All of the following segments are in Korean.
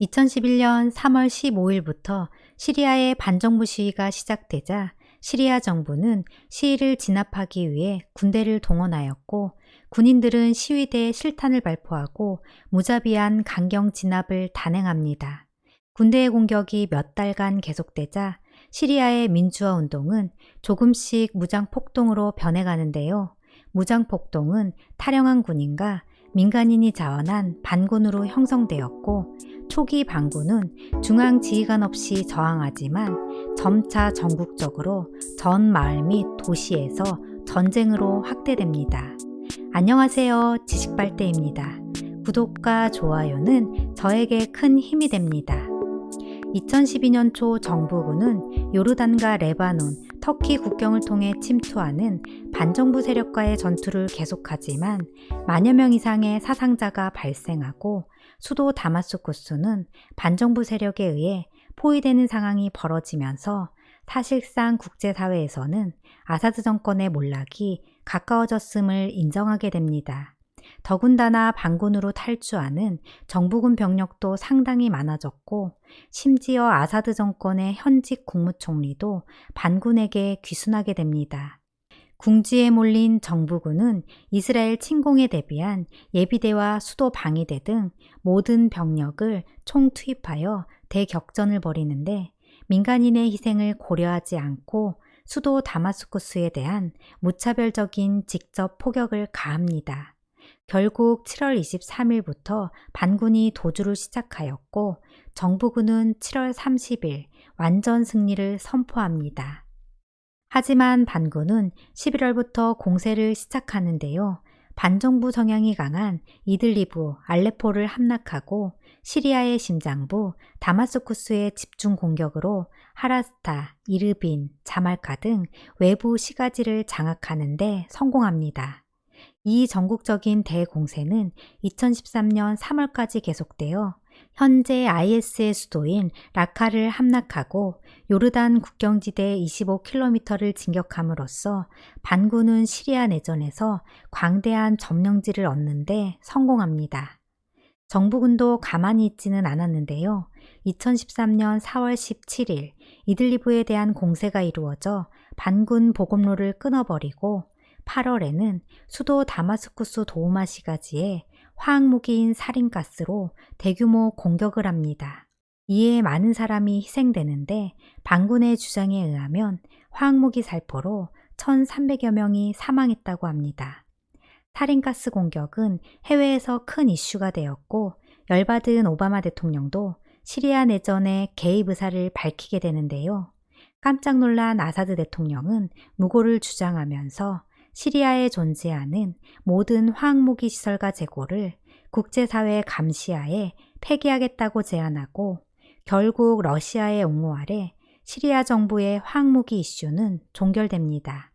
2011년 3월 15일부터 시리아의 반정부 시위가 시작되자 시리아 정부는 시위를 진압하기 위해 군대를 동원하였고, 군인들은 시위대에 실탄을 발포하고 무자비한 강경 진압을 단행합니다. 군대의 공격이 몇 달간 계속되자 시리아의 민주화 운동은 조금씩 무장 폭동으로 변해가는데요. 무장 폭동은 탈영한 군인과 민간인이 자원한 반군으로 형성되었고, 초기 반군은 중앙 지휘관 없이 저항하지만 점차 전국적으로 전 마을 및 도시에서 전쟁으로 확대됩니다. 안녕하세요. 지식발대입니다. 구독과 좋아요는 저에게 큰 힘이 됩니다. 2012년 초 정부군은 요르단과 레바논, 터키 국경을 통해 침투하는 반정부 세력과의 전투를 계속하지만 만여 명 이상의 사상자가 발생하고, 수도 다마스쿠스는 반정부 세력에 의해 포위되는 상황이 벌어지면서 사실상 국제사회에서는 아사드 정권의 몰락이 가까워졌음을 인정하게 됩니다. 더군다나 반군으로 탈주하는 정부군 병력도 상당히 많아졌고, 심지어 아사드 정권의 현직 국무총리도 반군에게 귀순하게 됩니다. 궁지에 몰린 정부군은 이스라엘 침공에 대비한 예비대와 수도 방위대 등 모든 병력을 총투입하여 대격전을 벌이는데, 민간인의 희생을 고려하지 않고 수도 다마스쿠스에 대한 무차별적인 직접 포격을 가합니다. 결국 7월 23일부터 반군이 도주를 시작하였고, 정부군은 7월 30일 완전 승리를 선포합니다. 하지만 반군은 11월부터 공세를 시작하는데요. 반정부 성향이 강한 이들리브, 알레포를 함락하고 시리아의 심장부 다마스쿠스의 집중 공격으로 하라스타, 이르빈, 자말카 등 외부 시가지를 장악하는 데 성공합니다. 이 전국적인 대공세는 2013년 3월까지 계속되어 현재 IS의 수도인 라카를 함락하고 요르단 국경지대 25km를 진격함으로써 반군은 시리아 내전에서 광대한 점령지를 얻는 데 성공합니다. 정부군도 가만히 있지는 않았는데요. 2013년 4월 17일 이들리브에 대한 공세가 이루어져 반군 보급로를 끊어버리고, 8월에는 수도 다마스쿠스 도우마 시가지에 화학무기인 살인가스로 대규모 공격을 합니다. 이에 많은 사람이 희생되는데, 반군의 주장에 의하면 화학무기 살포로 1,300여 명이 사망했다고 합니다. 살인가스 공격은 해외에서 큰 이슈가 되었고, 열받은 오바마 대통령도 시리아 내전의 개입 의사를 밝히게 되는데요. 깜짝 놀란 아사드 대통령은 무고를 주장하면서 시리아에 존재하는 모든 화학무기 시설과 재고를 국제사회 감시하에 폐기하겠다고 제안하고, 결국 러시아의 옹호 아래 시리아 정부의 화학무기 이슈는 종결됩니다.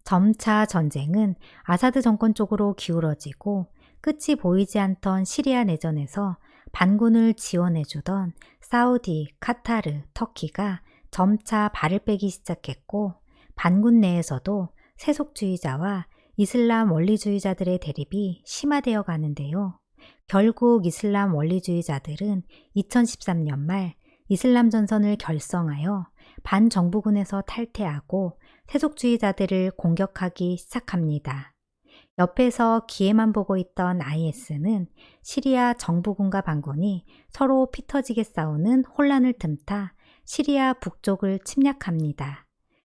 점차 전쟁은 아사드 정권 쪽으로 기울어지고, 끝이 보이지 않던 시리아 내전에서 반군을 지원해주던 사우디, 카타르, 터키가 점차 발을 빼기 시작했고, 반군 내에서도 세속주의자와 이슬람 원리주의자들의 대립이 심화되어 가는데요. 결국 이슬람 원리주의자들은 2013년 말 이슬람 전선을 결성하여 반정부군에서 탈퇴하고 세속주의자들을 공격하기 시작합니다. 옆에서 기회만 보고 있던 IS는 시리아 정부군과 반군이 서로 피터지게 싸우는 혼란을 틈타 시리아 북쪽을 침략합니다.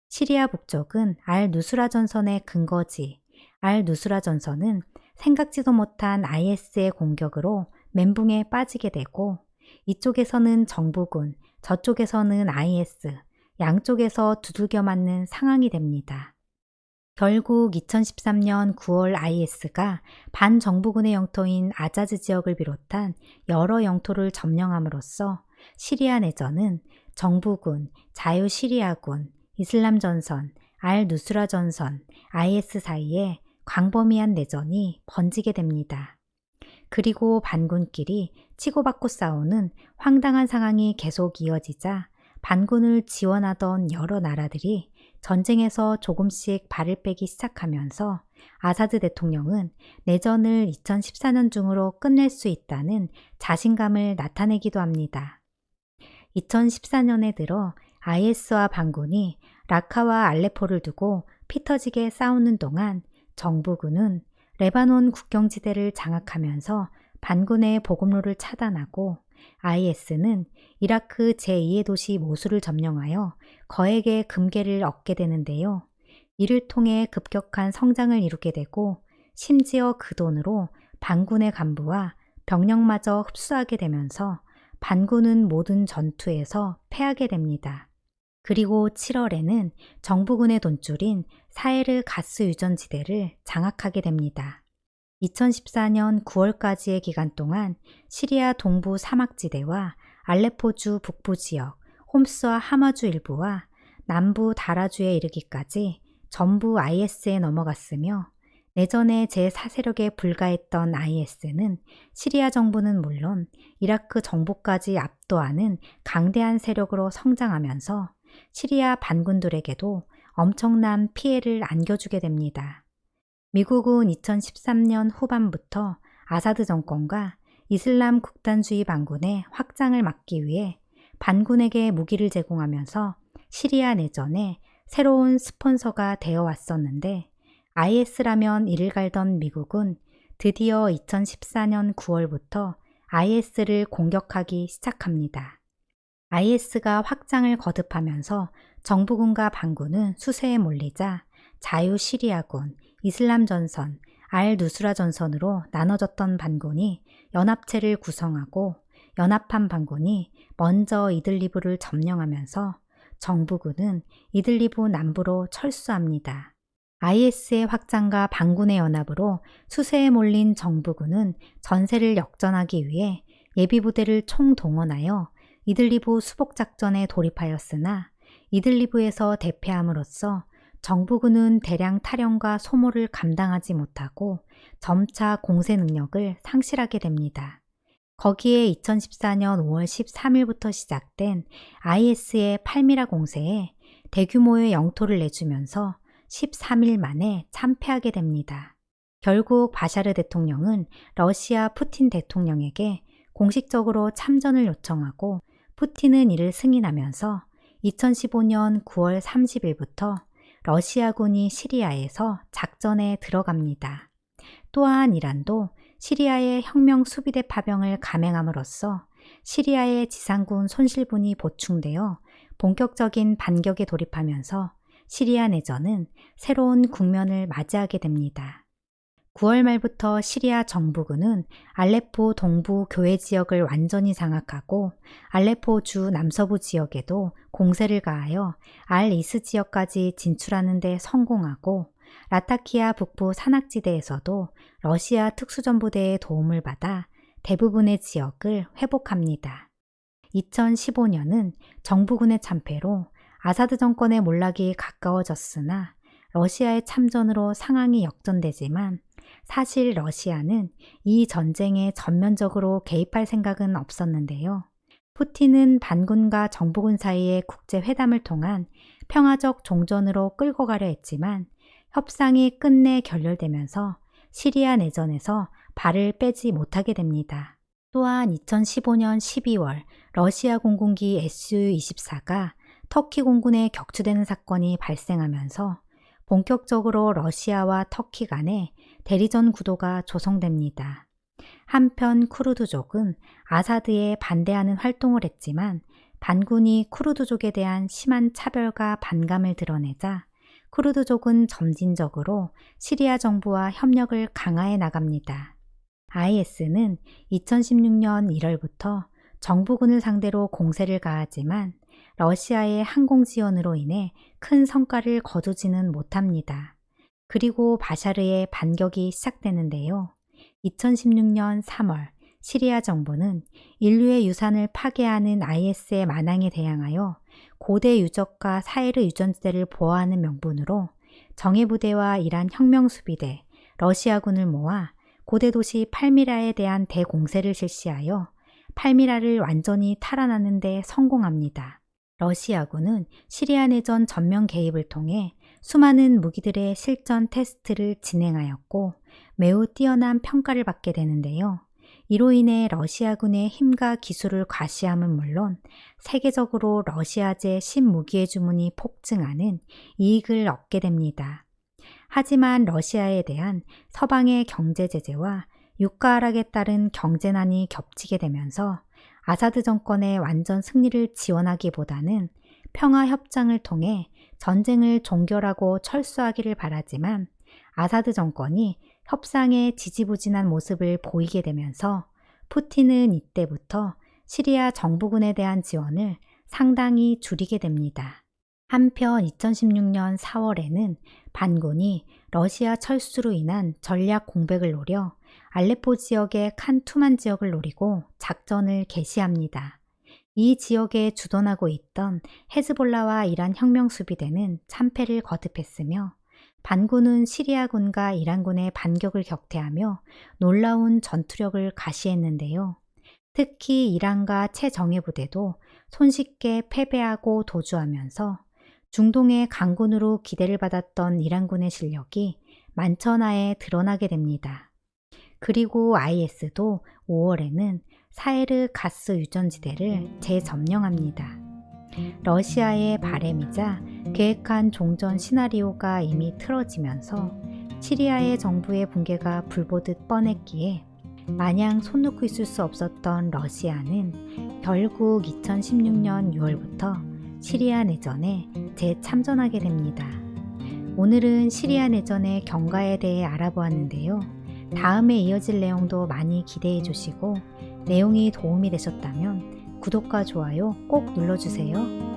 시리아 북쪽은 알-누스라 전선의 근거지, 알-누스라 전선은 생각지도 못한 IS의 공격으로 멘붕에 빠지게 되고, 이쪽에서는 정부군, 저쪽에서는 IS, 양쪽에서 두들겨 맞는 상황이 됩니다. 결국 2013년 9월 IS가 반정부군의 영토인 아자즈 지역을 비롯한 여러 영토를 점령함으로써 시리아 내전은 정부군, 자유시리아군, 이슬람 전선, 알-누스라 전선, IS 사이에 광범위한 내전이 번지게 됩니다. 그리고 반군끼리 치고받고 싸우는 황당한 상황이 계속 이어지자 반군을 지원하던 여러 나라들이 전쟁에서 조금씩 발을 빼기 시작하면서 아사드 대통령은 내전을 2014년 중으로 끝낼 수 있다는 자신감을 나타내기도 합니다. 2014년에 들어 IS와 반군이 라카와 알레포를 두고 피터지게 싸우는 동안 정부군은 레바논 국경지대를 장악하면서 반군의 보급로를 차단하고 IS는 이라크 제2의 도시 모술을 점령하여 거액의 금괴를 얻게 되는데요. 이를 통해 급격한 성장을 이루게 되고 심지어 그 돈으로 반군의 간부와 병력마저 흡수하게 되면서 반군은 모든 전투에서 패하게 됩니다. 그리고 7월에는 정부군의 돈줄인 사헤르 가스 유전지대를 장악하게 됩니다. 2014년 9월까지의 기간 동안 시리아 동부 사막지대와 알레포주 북부 지역, 홈스와 하마주 일부와 남부 다라주에 이르기까지 전부 IS에 넘어갔으며 내전에 제4세력에 불과했던 IS는 시리아 정부는 물론 이라크 정부까지 압도하는 강대한 세력으로 성장하면서 시리아 반군들에게도 엄청난 피해를 안겨주게 됩니다. 미국은 2013년 후반부터 아사드 정권과 이슬람 국단주의 반군의 확장을 막기 위해 반군에게 무기를 제공하면서 시리아 내전에 새로운 스폰서가 되어 왔었는데 IS라면 이를 갈던 미국은 드디어 2014년 9월부터 IS를 공격하기 시작합니다. IS가 확장을 거듭하면서 정부군과 반군은 수세에 몰리자 자유시리아군, 이슬람전선, 알-누스라 전선으로 나눠졌던 반군이 연합체를 구성하고 연합한 반군이 먼저 이들리브를 점령하면서 정부군은 이들리브 남부로 철수합니다. IS의 확장과 반군의 연합으로 수세에 몰린 정부군은 전세를 역전하기 위해 예비부대를 총동원하여 이들리브 수복작전에 돌입하였으나 이들리브에서 대패함으로써 정부군은 대량 탈영과 소모를 감당하지 못하고 점차 공세 능력을 상실하게 됩니다. 거기에 2014년 5월 13일부터 시작된 IS의 팔미라 공세에 대규모의 영토를 내주면서 13일 만에 참패하게 됩니다. 결국 바샤르 대통령은 러시아 푸틴 대통령에게 공식적으로 참전을 요청하고 푸틴은 이를 승인하면서 2015년 9월 30일부터 러시아군이 시리아에서 작전에 들어갑니다. 또한 이란도 시리아의 혁명 수비대 파병을 감행함으로써 시리아의 지상군 손실분이 보충되어 본격적인 반격에 돌입하면서 시리아 내전은 새로운 국면을 맞이하게 됩니다. 9월 말부터 시리아 정부군은 알레포 동부 교외 지역을 완전히 장악하고 알레포 주 남서부 지역에도 공세를 가하여 알-이스 지역까지 진출하는 데 성공하고 라타키아 북부 산악지대에서도 러시아 특수전부대의 도움을 받아 대부분의 지역을 회복합니다. 2015년은 정부군의 참패로 아사드 정권의 몰락이 가까워졌으나 러시아의 참전으로 상황이 역전되지만 사실 러시아는 이 전쟁에 전면적으로 개입할 생각은 없었는데요. 푸틴은 반군과 정부군 사이의 국제회담을 통한 평화적 종전으로 끌고 가려 했지만 협상이 끝내 결렬되면서 시리아 내전에서 발을 빼지 못하게 됩니다. 또한 2015년 12월 러시아 공군기 Su-24가 터키 공군에 격추되는 사건이 발생하면서 본격적으로 러시아와 터키 간의 대리전 구도가 조성됩니다. 한편 쿠르드족은 아사드에 반대하는 활동을 했지만 반군이 쿠르드족에 대한 심한 차별과 반감을 드러내자 쿠르드족은 점진적으로 시리아 정부와 협력을 강화해 나갑니다. IS는 2016년 1월부터 정부군을 상대로 공세를 가하지만 러시아의 항공 지원으로 인해 큰 성과를 거두지는 못합니다. 그리고 바샤르의 반격이 시작되는데요. 2016년 3월 시리아 정부는 인류의 유산을 파괴하는 IS의 만행에 대항하여 고대 유적과 사헤르 유전지대를 보호하는 명분으로 정예부대와 이란 혁명수비대, 러시아군을 모아 고대 도시 팔미라에 대한 대공세를 실시하여 팔미라를 완전히 탈환하는 데 성공합니다. 러시아군은 시리아 내전 전면 개입을 통해 수많은 무기들의 실전 테스트를 진행하였고 매우 뛰어난 평가를 받게 되는데요. 이로 인해 러시아군의 힘과 기술을 과시함은 물론 세계적으로 러시아제 신무기의 주문이 폭증하는 이익을 얻게 됩니다. 하지만 러시아에 대한 서방의 경제 제재와 유가 하락에 따른 경제난이 겹치게 되면서 아사드 정권의 완전 승리를 지원하기보다는 평화 협상을 통해 전쟁을 종결하고 철수하기를 바라지만 아사드 정권이 협상에 지지부진한 모습을 보이게 되면서 푸틴은 이때부터 시리아 정부군에 대한 지원을 상당히 줄이게 됩니다. 한편 2016년 4월에는 반군이 러시아 철수로 인한 전략 공백을 노려 알레포 지역의 칸투만 지역을 노리고 작전을 개시합니다. 이 지역에 주둔하고 있던 헤즈볼라와 이란 혁명수비대는 참패를 거듭했으며 반군은 시리아군과 이란군의 반격을 격퇴하며 놀라운 전투력을 가시했는데요. 특히 이란과 최정예 부대도 손쉽게 패배하고 도주하면서 중동의 강군으로 기대를 받았던 이란군의 실력이 만천하에 드러나게 됩니다. 그리고 IS도 5월에는 사헤르 가스 유전지대를 재점령합니다. 러시아의 바램이자 계획한 종전 시나리오가 이미 틀어지면서 시리아의 정부의 붕괴가 불보듯 뻔했기에 마냥 손 놓고 있을 수 없었던 러시아는 결국 2016년 6월부터 시리아 내전에 재참전하게 됩니다. 오늘은 시리아 내전의 경과에 대해 알아보았는데요. 다음에 이어질 내용도 많이 기대해 주시고 내용이 도움이 되셨다면 구독과 좋아요 꼭 눌러주세요.